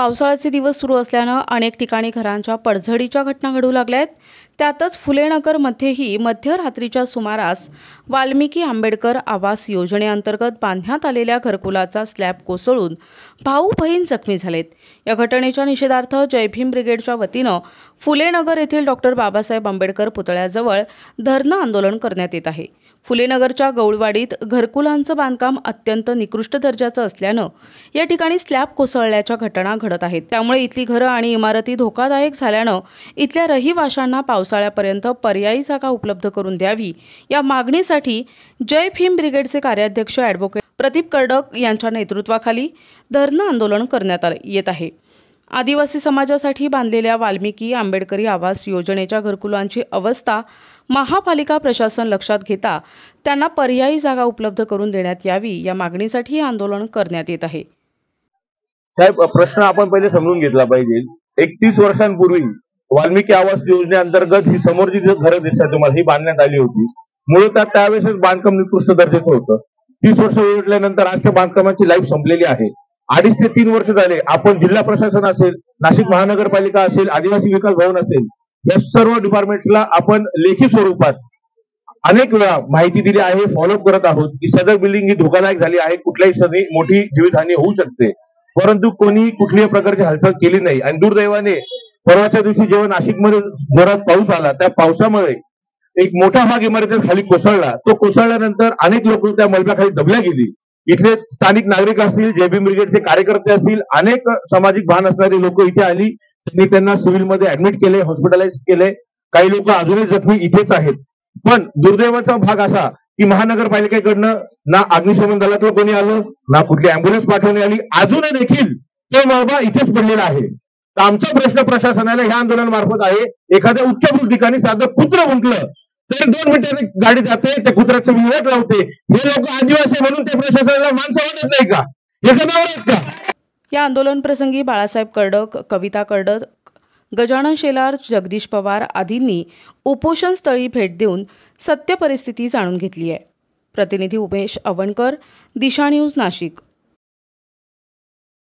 पावसाळ्याचे दिवस सुरू असल्यानं अनेक ठिकाणी घरांच्या पडझडीच्या घटना घडू लागल्या आहेत। त्यातच फुलेनगरमध्येही मध्यरात्रीच्या सुमारास वाल्मिकी आंबेडकर आवास योजनेअंतर्गत बांधण्यात आलेल्या घरकुलाचा स्लॅब कोसळून भाऊ बहीण जखमी झालेत। या घटनेच्या निषेधार्थ जय भीम ब्रिगेडच्या वतीनं फुलेनगर येथील डॉक्टर बाबासाहेब आंबेडकर पुतळ्याजवळ धरणं आंदोलन करण्यात येत आहे। फुलेनगरच्या गौळवाडीत घरकुलांचं बांधकाम अत्यंत निकृष्ट दर्जाचं असल्यानं या ठिकाणी स्लॅब कोसळल्याच्या घटना घडत आहेत। त्यामुळे इथली घरं आणि इमारती धोकादायक झाल्यानं इथल्या रहिवाशांना पावसाळ्यापर्यंत पर्यायी जागा उपलब्ध करून द्यावी या मागणीसाठी जय भीम ब्रिगेडचे कार्याध्यक्ष ॲडव्होकेट प्रदीप कर्डक यांच्या नेतृत्वाखाली धरणं आंदोलन करण्यात येत आहे। आदिवासी समाजासाठी बांधलेल्या वाल्मिकी आंबेडकरी आवास योजनेच्या घरकुलांची अवस्था महापालिका प्रशासन लक्षात घेता त्यांना पर्यायी जागा उपलब्ध करून देण्यात यावी या मागणीसाठी हे आंदोलन करण्यात येत आहे। साहेब, प्रश्न आपण पहिले समजून घेतला पाहिजे। 31 वर्षांपूर्वी वाल्मिकी आवास योजनेअंतर्गत ही समोरची घरं दिसतात तुम्हाला, ही बांधण्यात आली होती। मूळतः त्यावेळेस बांधकाम निकृष्ट दर्जाचं होतं। 30 वर्ष उलटल्यानंतर आज त्या बांधकामाची लाईफ संपलेली आहे। 2.5 ते 3 वर्ष झाले आपण जिल्हा प्रशासन असेल, नाशिक महानगरपालिका असेल, आदिवासी विकास भवन असेल, या सर्व डिपार्टमेंट्सला आपण लेखी स्वरूपात अनेक वेळा माहिती दिली आहे, फॉलोअप करत आहोत की सदर बिल्डिंग ही धोकादायक झाली आहे, कुठल्याही क्षणी मोठी जीवितहानी होऊ शकते, परंतु कोणी कुठल्याही प्रकारची हालचाल केली नाही। आणि दुर्दैवाने परवाच्या दिवशी जेव्हा नाशिकमध्ये जोरात पाऊस आला, त्या पावसामुळे एक मोठा भाग इमारतीच्या खाली कोसळला। तो कोसळल्यानंतर अनेक लोक त्या मलब्याखाली दबल्या गेली। इथले स्थानिक नागरिक असतील, जय भीम ब्रिगेडचे कार्यकर्ते असतील, अनेक सामाजिक भान असणारी लोक इथे आली। त्यांना सिव्हिलमध्ये ऍडमिट केले, हॉस्पिटलाइज केले। काही लोक अजूनही जखमी इथेच आहेत। पण दुर्दैवाचा भाग असा की महानगरपालिकेकडनं ना अग्निशमन दलातलं कोणी आलं, ना कुठली अँब्युलन्स पाठवण्यात आली। अजूनही देखील तो मलबा इथेच पडलेला आहे। तर आमचा प्रश्न प्रशासनाला ह्या आंदोलनामार्फत आहे, एखाद्या उच्चभ्रू ठिकाणी साधं कुत्र भुंकलं तर 2 मिनिटांनी गाडी जाते, त्या कुत्र्याचं विवेक लावते। हे लोक आदिवासी म्हणून त्या प्रशासनाला माणसं वाटत नाही का? हे जनावर आहेत का? या आंदोलन प्रसंगी बाळासाहेब कर्डक, कविता कर्डक, गजानन शेलार, जगदीश पवार आदींनी उपोषण स्थळी भेट देऊन सत्य परिस्थिती जाणून घेतली आहे। प्रतिनिधी उमेश अवणकर, दिशा न्यूज, नाशिक।